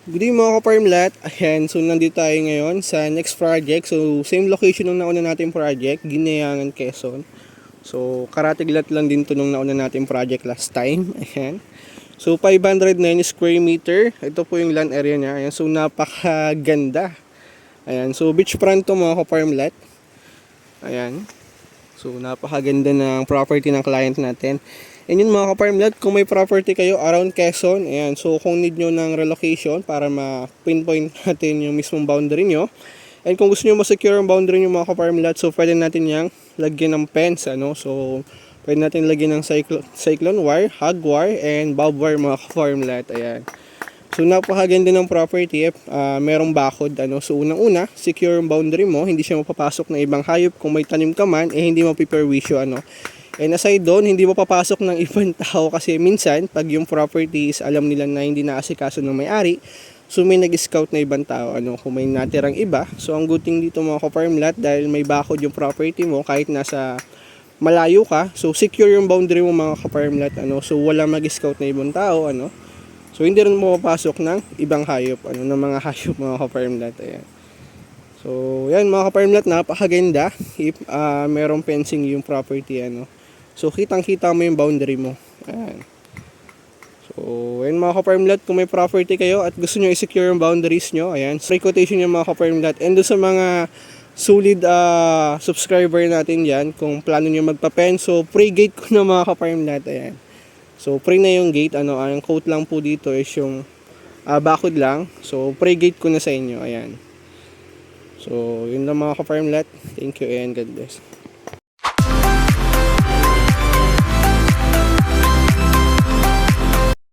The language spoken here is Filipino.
Good evening mga ka-farmlat. Ayan, so nandito tayo ngayon sa next project. So same location nung nauna natin project, Ginayangan, Quezon. So karatiglat lang din to nung nauna natin project last time. Ayan. So 509 square meter. Ito po yung land area niya. Ayan, so napakaganda. Ayan, so beachfront to mga ka-farmlat. Ayan. So napakaganda ng property ng client natin. And yun mga ka-farmlat, kung may property kayo around Quezon, ayan, so kung need nyo ng relocation para ma-pinpoint natin yung mismong boundary nyo, and kung gusto nyo ma-secure ang boundary nyo mga ka-farmlat, so pwede natin yang lagyan ng fence, ano, so pwede natin lagyan ng cyclone wire, hog wire, and bob wire mga ka-farmlat, ayan. So napakaganda ng property, merong bakod, ano, so unang-una, secure yung boundary mo, hindi siya mapapasok ng ibang hayop, kung may tanim ka man, hindi mapiperwisyo, ano. And aside doon, hindi mo papasok ng ibang tao kasi minsan, pag yung property is alam nila na hindi naasikaso ng may-ari, so may nag-scout na ibang tao, ano, kung may natirang iba. So ang good thing dito mga ka-farmlat, dahil may bakod yung property mo, kahit nasa malayo ka, so secure yung boundary mo mga ka-farmlat, ano, so wala mag-scout na ibang tao, ano. So hindi rin mo papasok ng ibang hayop, ano, ng mga hayop mga ka-farmlat, ayan. So yan mga ka-farmlat, napakaganda if merong fencing yung property, ano. So, kitang-kita mo yung boundary mo. Ayan. So, ayan mga ka-farmlat, kung may property kayo at gusto nyo i-secure yung boundaries nyo, ayan, free quotation yung mga ka-farmlat. And doon sa mga solid subscriber natin dyan, kung plano nyo magpa-pen, so, free gate ko na mga ka-farmlat, ayan. So, free na yung gate, ano, ang quote lang po dito is yung bakod lang. So, free gate ko na sa inyo, ayan. So, yun lang mga ka-farmlat. Thank you and God bless.